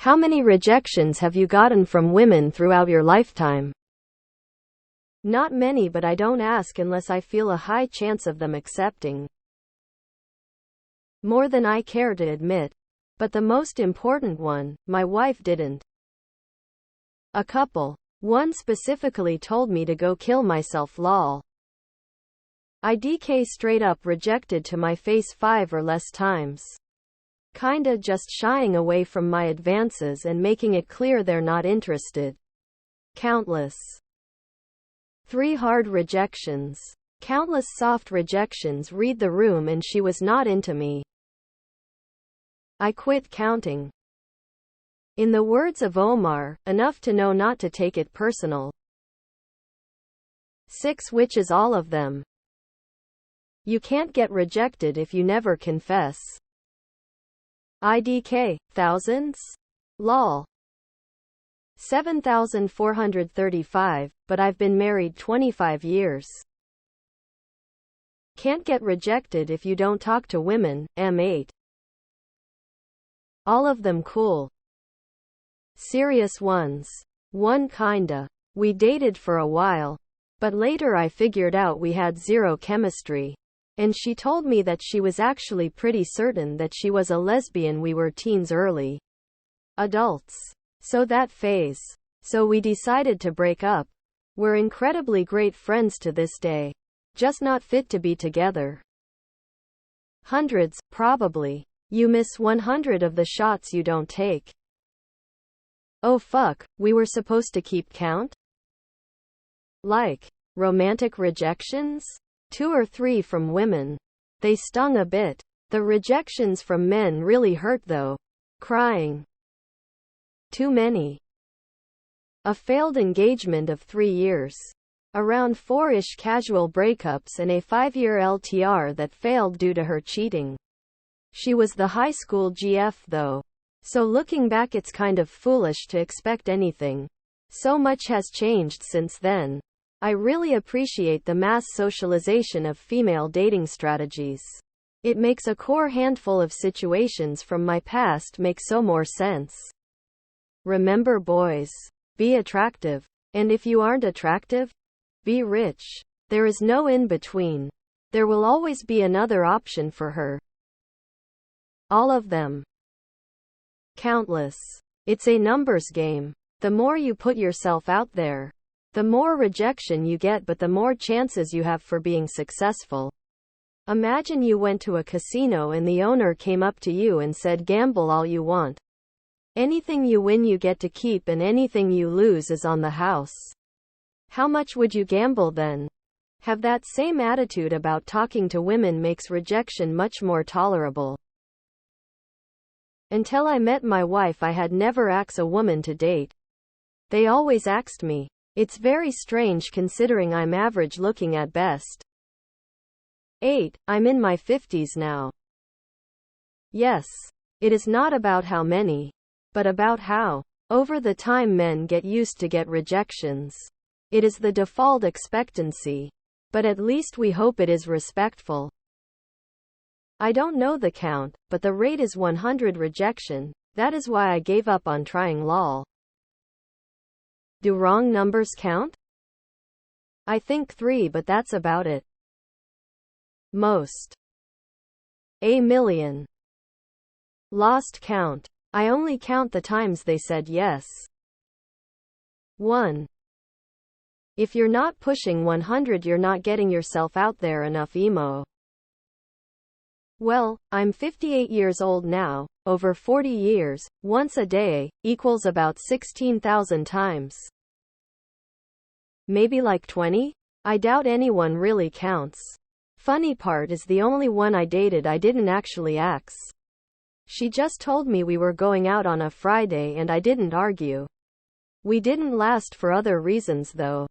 How many rejections have you gotten from women throughout your lifetime? Not many, but I don't ask unless I feel a high chance of them accepting. More than I care to admit. But the most important one, my wife didn't. A couple. One specifically told me to go kill myself lol. IDK straight up rejected to my face 5 or less times. Kinda just shying away from my advances and making it clear they're not interested. Countless. 3 hard rejections. Countless soft rejections. Read the room and she was not into me. I quit counting. In the words of Omar, enough to know not to take it personal. 6 witches, all of them. You can't get rejected if you never confess. IDK, thousands? Lol. 7,435, but I've been married 25 years. Can't get rejected if you don't talk to women, M8. All of them cool. Serious ones. One kinda. We dated for a while, but later I figured out we had zero chemistry. And she told me that she was actually pretty certain that she was a lesbian. We were teens, early adults. So that phase. So we decided to break up. We're incredibly great friends to this day. Just not fit to be together. Hundreds, probably. You miss 100 of the shots you don't take. Oh fuck, we were supposed to keep count? Like, romantic rejections? 2 or 3 from women. They stung a bit. The rejections from men really hurt though. Crying. Too many. A failed engagement of 3 years. Around 4-ish casual breakups and a 5-year LTR that failed due to her cheating. She was the high school GF though. So looking back it's kind of foolish to expect anything. So much has changed since then. I really appreciate the mass socialization of female dating strategies. It makes a core handful of situations from my past make so more sense. Remember boys, be attractive. And if you aren't attractive, be rich. There is no in between. There will always be another option for her. All of them. Countless. It's a numbers game. The more you put yourself out there, the more rejection you get, but the more chances you have for being successful. Imagine you went to a casino and the owner came up to you and said, gamble all you want. Anything you win you get to keep and anything you lose is on the house. How much would you gamble then? Have that same attitude about talking to women makes rejection much more tolerable. Until I met my wife I had never asked a woman to date. They always asked me. It's very strange considering I'm average looking at best. 8. I'm in my 50s now. Yes. It is not about how many, but about how. Over the time men get used to get rejections. It is the default expectancy. But at least we hope it is respectful. I don't know the count, but the rate is 100 rejection. That is why I gave up on trying lol. Do wrong numbers count? I think 3, but that's about it. Most. A million. Lost count. I only count the times they said yes. 1. If you're not pushing 100 you're not getting yourself out there enough emo. Well, I'm 58 years old now, over 40 years, once a day, equals about 16,000 times. Maybe like 20? I doubt anyone really counts. Funny part is the only one I dated I didn't actually ax. She just told me we were going out on a Friday and I didn't argue. We didn't last for other reasons though.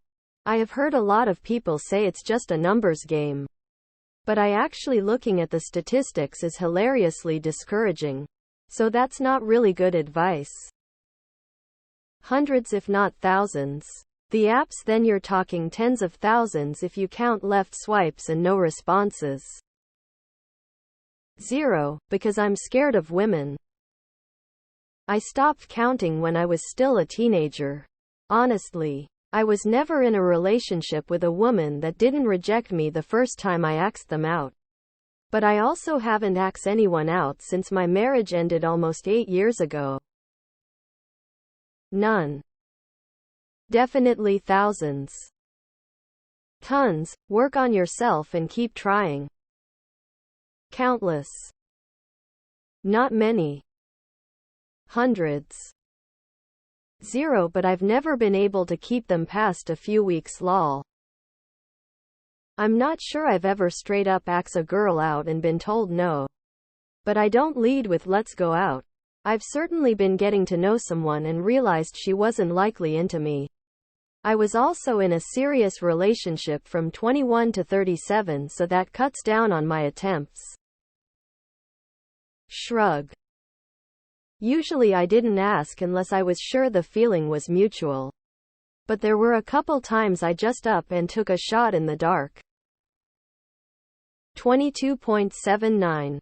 I have heard a lot of people say it's just a numbers game. But I actually looking at the statistics is hilariously discouraging. So that's not really good advice. Hundreds if not thousands. The apps then you're talking tens of thousands if you count left swipes and no responses. 0, because I'm scared of women. I stopped counting when I was still a teenager. Honestly, I was never in a relationship with a woman that didn't reject me the first time I asked them out. But I also haven't asked anyone out since my marriage ended almost 8 years ago. None. Definitely thousands. Tons. Work on yourself and keep trying. Countless. Not many. Hundreds. Zero, but I've never been able to keep them past a few weeks lol. I'm not sure I've ever straight up asked a girl out and been told no. But I don't lead with let's go out. I've certainly been getting to know someone and realized she wasn't likely into me. I was also in a serious relationship from 21 to 37, so that cuts down on my attempts. Shrug. Usually I didn't ask unless I was sure the feeling was mutual. But there were a couple times I just up and took a shot in the dark. 22.79.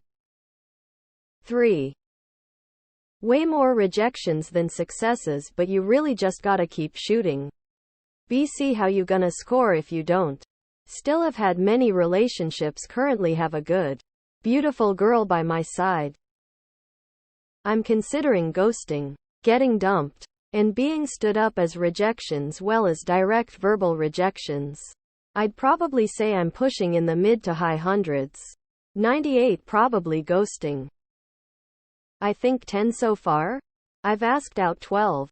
3. Way more rejections than successes, but you really just gotta keep shooting. See how you gonna score if you don't. Still have had many relationships, currently have a good, beautiful girl by my side. I'm considering ghosting, getting dumped, and being stood up as rejections, well as direct verbal rejections. I'd probably say I'm pushing in the mid to high hundreds. 98 probably ghosting. I think 10 so far? I've asked out 12.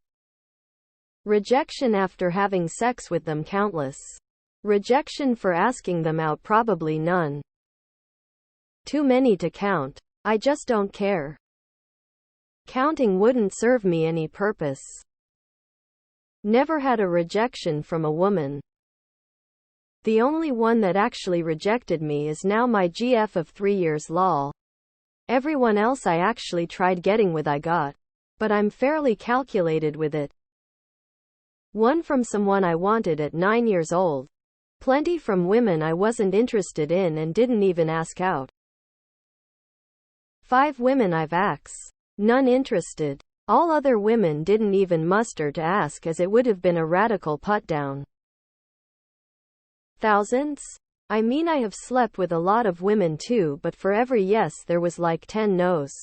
Rejection after having sex with them countless. Rejection for asking them out probably none. Too many to count. I just don't care. Counting wouldn't serve me any purpose. Never had a rejection from a woman. The only one that actually rejected me is now my GF of 3 years lol. Everyone else I actually tried getting with I got. But I'm fairly calculated with it. One from someone I wanted at 9 years old. Plenty from women I wasn't interested in and didn't even ask out. 5 women I've asked. None interested. All other women didn't even muster to ask, as it would have been a radical put-down. Thousands? I mean, I have slept with a lot of women too, but for every yes there was like 10 no's.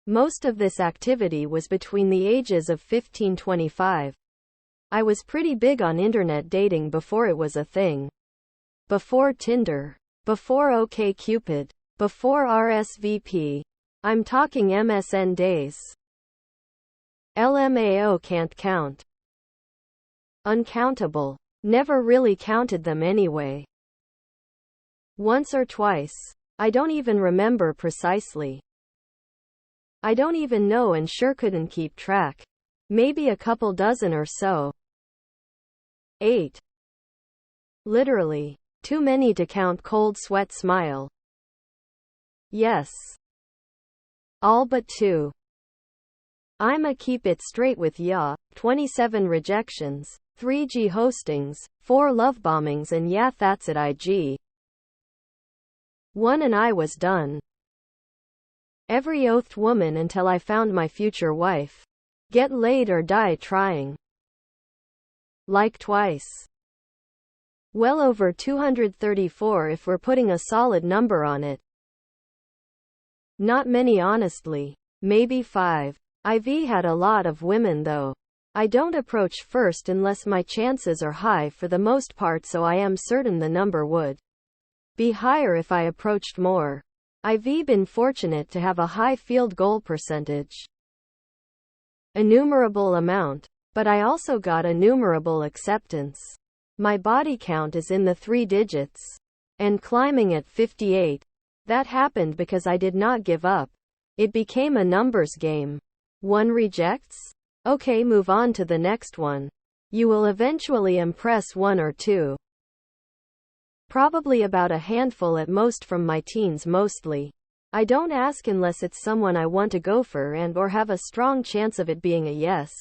Most of this activity was between the ages of 15-25. I was pretty big on internet dating before it was a thing. Before Tinder. Before OkCupid. Before RSVP. I'm talking MSN days. LMAO can't count. Uncountable. Never really counted them anyway. Once or twice. I don't even remember precisely. I don't even know and sure couldn't keep track. Maybe a couple dozen or so. 8. Literally. Too many to count. Cold sweat smile. Yes. All but 2. I'ma keep it straight with ya. 27 rejections, 3G hostings, 4 love bombings, and yeah, that's it. IG. 1 and I was done. Every oathed woman until I found my future wife. Get laid or die trying. Like twice. Well over 234 if we're putting a solid number on it. Not many honestly. Maybe 5. IV had a lot of women though. I don't approach first unless my chances are high for the most part, so I am certain the number would be higher if I approached more. I've been fortunate to have a high field goal percentage. Innumerable amount. But I also got innumerable acceptance. My body count is in the 3 digits. And climbing at 58. That happened because I did not give up. It became a numbers game. 1 rejects? Okay, move on to the next one. You will eventually impress 1 or 2. Probably about a handful at most from my teens mostly. I don't ask unless it's someone I want to go for and or have a strong chance of it being a yes.